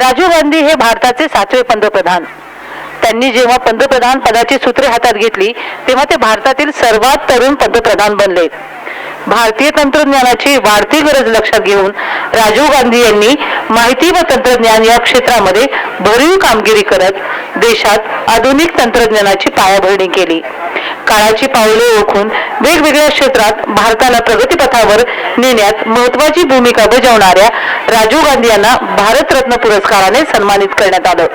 राजीव गांधी हे भारताचे 7वे पंतप्रधान. त्यांनी जेव्हा पंतप्रधान पदाची सूत्रे हातात घेतली तेव्हा ते भारतातील सर्वात तरुण पंतप्रधान बनले. भारतीय तंत्रज्ञानाची वाढती गरज लक्षात घेऊन राजीव गांधी यांनी माहिती व तंत्रज्ञान या क्षेत्रामध्ये भरीव कामगिरी करत देशात आधुनिक तंत्रज्ञानाची पायाभरणी केली. काळाची पावले ओळखून वेगवेगळ्या क्षेत्रात भारताला प्रगतीपथावर नेण्यात महत्त्वाची भूमिका बजावणाऱ्या राजीव गांधी यांना भारतरत्न पुरस्काराने सन्मानित करण्यात आलं.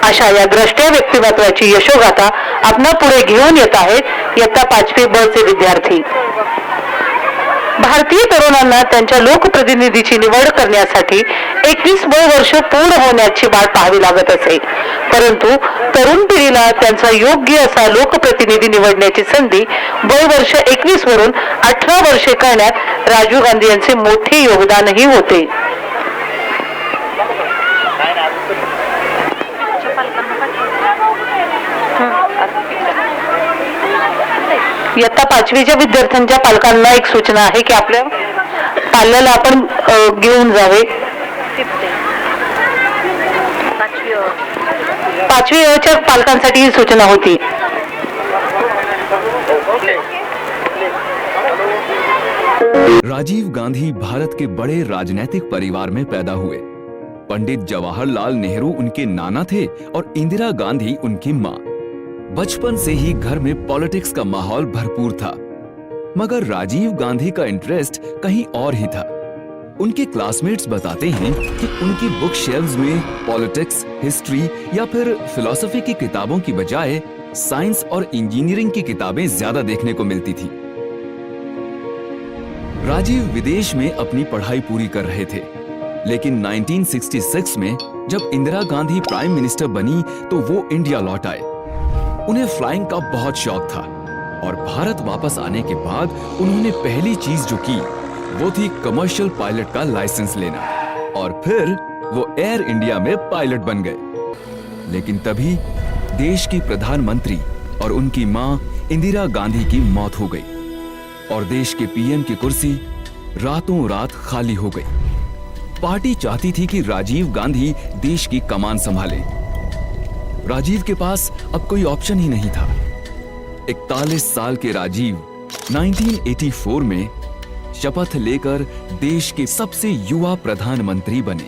अशा या द्रष्टया व्यक्तिमत्वाची यशोगाथा आपणा पुढे घेऊन येत आहेत इयत्ता 5वी ब चे विद्यार्थी. भारतीय तरुणांना त्यांच्या लोकप्रतिनिधीची निवड करण्यासाठी 21 वय वर्ष पूर्ण होण्याची वाट पाहावी लागत असे. परंतु तरुण पिढीला त्यांचा योग्य असा लोकप्रतिनिधी निवडण्याची संधी वय वर्ष 21 वरून 18 वर्षे करण्यात राजीव गांधी यांचे मोठे योगदानही होते. इयत्ता 5वीच्या विद्यार्थ्यांच्या पालकांना एक सूचना आहे की आपल्या पाल्याला आपण घेऊन जावे. 5वीच्या पालकांसाठी ही सूचना होती. राजीव गांधी भारत के बड़े राजनीतिक परिवार में पैदा हुए. पंडित जवाहरलाल नेहरू उनके नाना थे और इंदिरा गांधी उनकी माँ. बचपन से ही घर में पॉलिटिक्स का माहौल भरपूर था, मगर राजीव गांधी का इंटरेस्ट कहीं और ही था. उनके क्लासमेट्स बताते हैं कि उनकी बुक शेल्व्स में पॉलिटिक्स, हिस्ट्री या फिर फिलॉसफी की किताबों की बजाय साइंस और इंजीनियरिंग की किताबें ज्यादा देखने को मिलती थी. राजीव विदेश में अपनी पढ़ाई पूरी कर रहे थे, लेकिन 1966 में जब इंदिरा गांधी प्राइम मिनिस्टर बनी तो वो इंडिया लौट आए. उन्हें फ्लाइंग का बहुत शौक था और भारत वापस आने के बाद उन्होंने पहली चीज जो की वो थी कमर्शियल पायलट का लाइसेंस लेना, और फिर वो एयर इंडिया में पायलट बन गए. लेकिन तभी देश की प्रधानमंत्री और उनकी मां इंदिरा गांधी की मौत हो गई और देश के पीएम की कुर्सी रातों रात खाली हो गई. पार्टी चाहती थी कि राजीव गांधी देश की कमान संभालें. राजीव के पास अब कोई ऑप्शन ही नहीं था. 41 साल के राजीव 1984 में शपथ लेकर देश के सबसे युवा प्रधानमंत्री बने.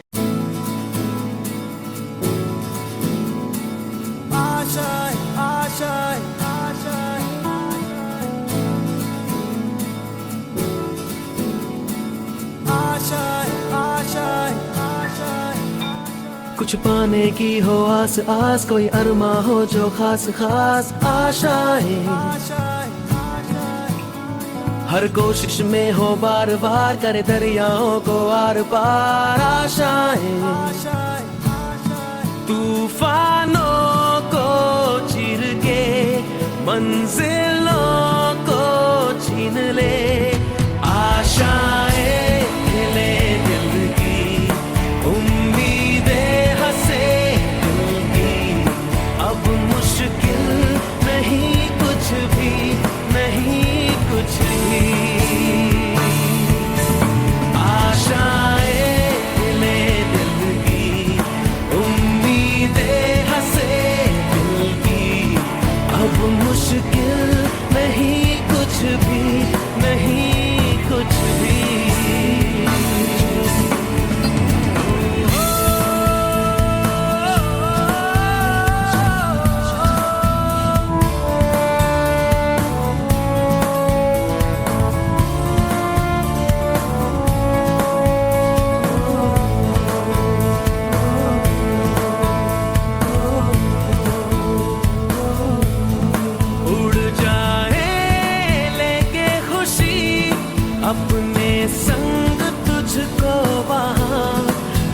कुछ पाने की हो आस आस, कोई अरमा हो जो खास खास आशाएं. हर कोशिश में हो बार बार, करे दरियाओं को आर पार आशाएं. तूफानों को चीर के मंजिलों को छीन ले आशाएं.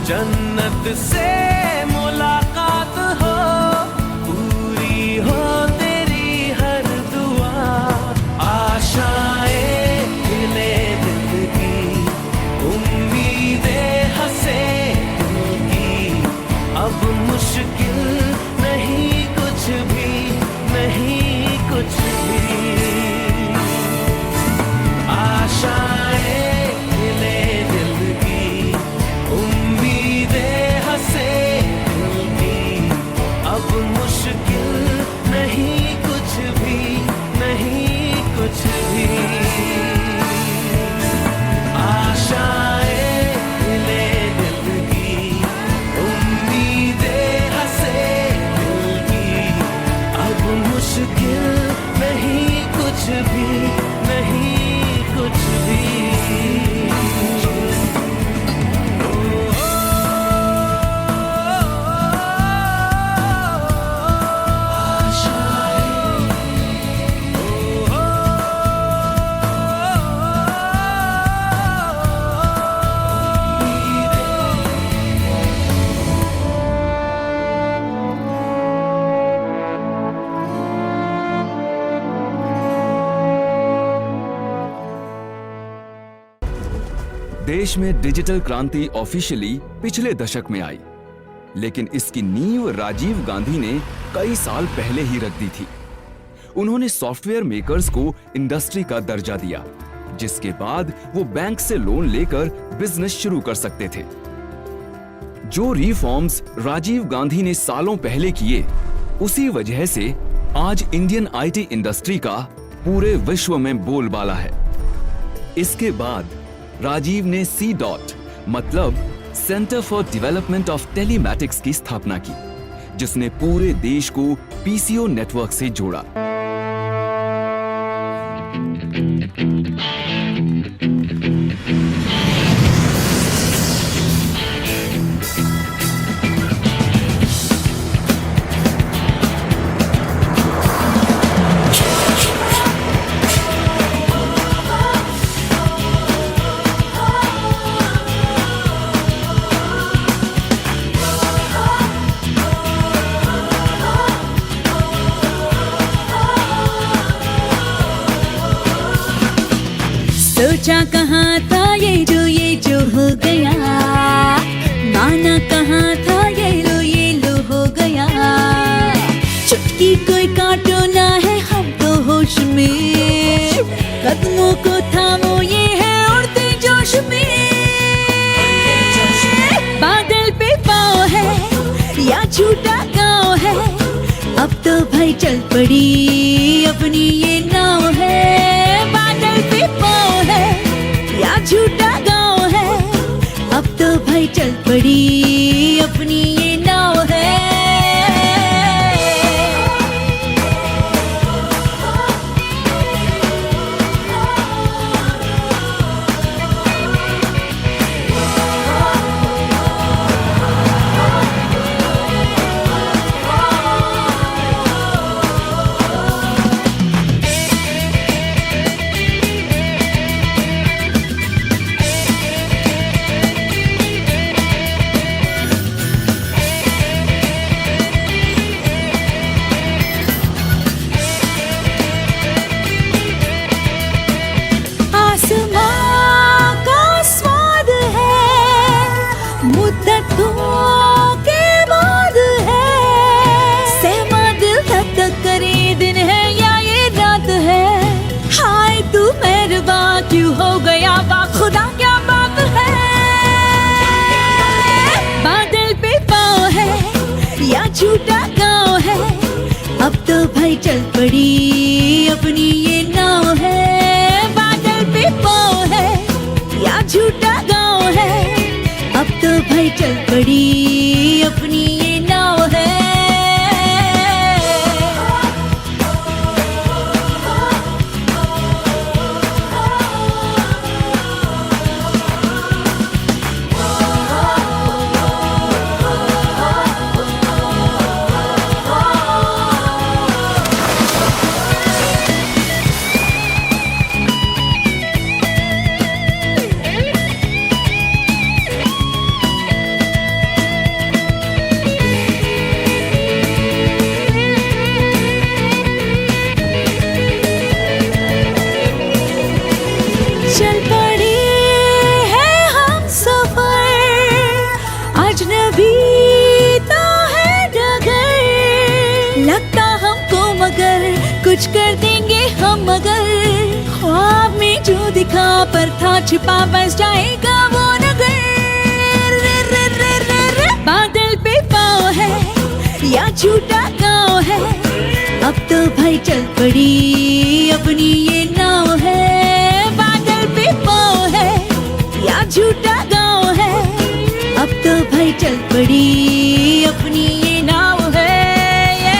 जन्नत से मुलाकात हो, पूरी हो तेरी हर दुआ. आशाएं खिले दिल की, उम्मीदें हंसे दिल की. अब मुश्किल नहीं कुछ भी, नहीं कुछ भी. आशाएं खिले दिल की, उम्मीदें हंसे देश में डिजिटल क्रांति ऑफिशियली पिछले दशक में आई, लेकिन इसकी नींव राजीव गांधी ने कई साल पहले ही रख दी थी। उन्होंने सॉफ्टवेयर मेकर्स को इंडस्ट्री का दर्जा दिया, जिसके बाद वो बैंक से लोन लेकर बिजनेस शुरू कर सकते थे। जो रिफॉर्म्स राजीव गांधी ने सालों पहले किए, उसी वजह से आज इंडियन आईटी इंडस्ट्री का पूरे विश्व में बोलबाला है। इसके बाद राजीव ने C.DOT मतलब centre for development of telematics की स्थापना की, जिसने पूरे देश को पीसीओ नेटवर्क से जोड़ा। सोचा कहाँ था ये जो हो गया, माना कहाँ था ये लो हो गया। चुटकी कोई काटो ना है हम तो होश में, कदमों को थामो ये है उड़ते जोश में। बादल पे पाँव है या झूठा गाँव है, अब तो भाई चल पड़ी अपनी ये नाव है। बादल पे पाँव है या झूठा गाँव है, अब तो भाई चल पड़ी अपनी ये नाव है। क्यों हो गया वाह खुदा क्या बात है। बादल पे पाँव है या झूठा गाँव है, अब तो भाई चल पड़ी अपनी ये नाव है। बादल पे पाँव है या झूठा गाँव है, अब तो भाई चल पड़ी अपनी ये नाव है। चल पड़े हैं हम सफर, अजनबी तो है डगर। लगता हमको मगर कुछ कर देंगे हम, मगर ख्वाब में जो दिखा पर था छिपा बस जाएगा वो नगर। रे रे रे रे रे। बादल पे पाँव है या झूठा गाँव है, अब तो भाई चल पड़ी अपनी ये नाव है। या झूठा गाँव है, अब तो भाई चल पड़ी अपनी ये नाव है। ये।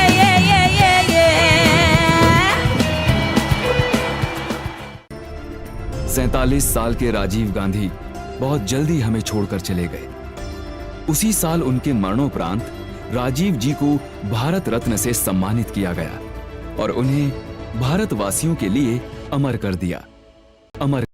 47 साल के राजीव गांधी बहुत जल्दी हमें छोड़कर चले गए। उसी साल उनके मरणोपरांत राजीव जी को भारत रत्न से सम्मानित किया गया और उन्हें भारतवासियों के लिए अमर कर दिया। अमर